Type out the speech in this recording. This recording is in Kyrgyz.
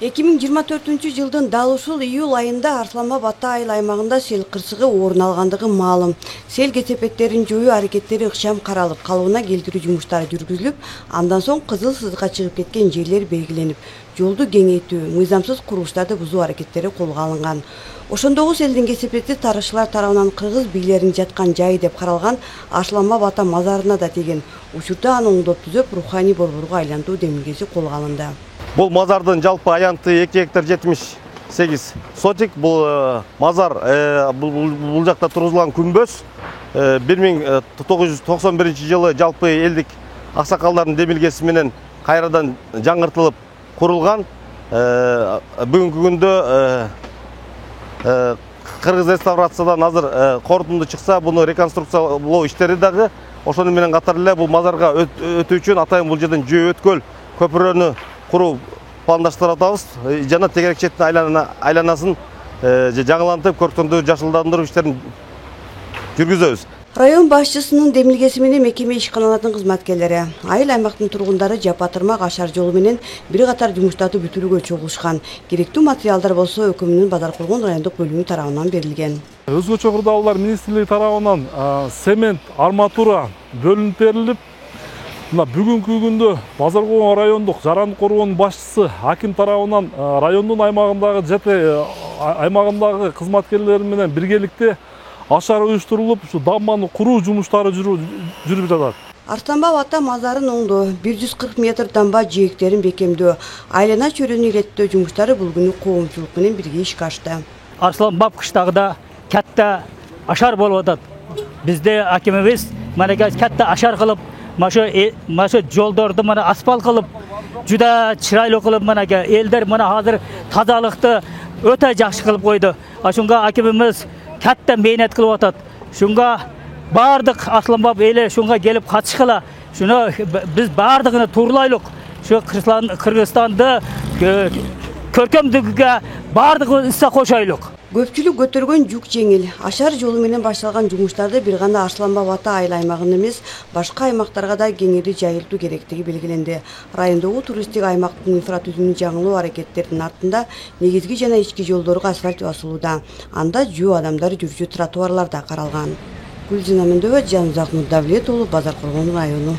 2024 жылдын дал ушул июль айында Арсланбаб айыл аймагында сел кырсыгы орун алгандыгы маалым. Сел кесепеттерин жоюу аракеттери ыкчам каралып, калыбына келтирүү жумуштары жүргүзүлүп, андан соң кызыл сызыкка чыгып кеткен жерлер белгиленип, жолду кеңейтүү, мыйзамсыз курулуштарды бузуу аракеттери колго алынган. Ошондогу селдин кесепети тарыхчылар тарабынан кыргыз бийлеринин жаткан жайы деп каралган Арсланбаб ата мазарына да тиген. Учурда аны оңдоп түзөп, руханий борборго айлантуу демилгеси колго алынды. Бұл мазардың жалпы аянты 2 гектар 78 сотик. Бұл мазар бұл жақта тұрғызылған күнбөз 1991 жылы жалпы елдік ақсақалдардың демилгесіменен қайрадан жаңғыртылып құрылған. Бүгінгі күнді Қырғыз реставрациядан азыр қорытынды шықса, бұны реконструкциялау іштері дағы. Ошонымен қатар эле бұл мазарға өтүү үчүн атайын бұл жерден жөө өткөл көпүрөнү құру пландаштар атабыз. Жана тегерек четтин айланасын жаңылантып, көркөндүү жашылдандыруу иштерин жүргүзөбүз. Район башчысынын демилгеси менен мекеме ишканалардын кызматкерлери айыл аймактын тургундары жапа-тырмак ашар жолу менен бир катар жумуштарды бүтүрүүгө чогулушкан. Керектүү материалдар болсо өкүмүнүн Бадаркулгон райондук бөлүмү тарабынан берилген. Өзгөчө кырдаалдар министрлиги тарабынан цемент, арматура бөлүнүп берилип, бүгүнкү күндө Базаркулгон райондук жарандык коргоонун башчысы аким тарабынан райондун аймагындагы аймагындагы кызматкерлер менен биргеликте ашар уюштурулуп, ушу дамбаны куруу жумуштары жүрүп жатат. Арсланбаб ата мазарын оңдоо, 140 метр дамба жээктерин бекемдөө, айлана чөрөнү илеттөө жумуштары бул күнү коомчулук менен бирге ишке ашты. Арсланбаб кыштагыда катта ашар болуп атат. Бизде акимибиз манеге катта ашар кылып, машы жолдорду мына асфальт кылып, жуда чырайлуу кылып манеге элдер мына азыр тазалыкты өтө жакшы кылып койду. Ошонго акимибиз катта мээнет кылып атат. Шунга бардык Арсланбаб эли шунга келип катышкыла. Шуну биз бардыгына турлайлык. Şu Kırgızistan'da көркөмдүгүгө бардыгы issa кошойлук. Көпчүлүк көтөргөн жүк жеңил. Ашар жолу менен башталган жумуштарды бир гана Арсланбаб ата айыл аймагында эмес, башка аймактарга да кеңири жайылтуу керектиги белгиленди. Райондогу туристтик аймактын инфратүзүмүн жаңылоо аракеттеринин артында негизги жана ички жолдорго асфальт басылууда. Анда жөө адамдар жүрчү тротуарлар да каралган. Гүлзина Мендебет, Жанузак Нурдавлет уулу, Базаркулгон району.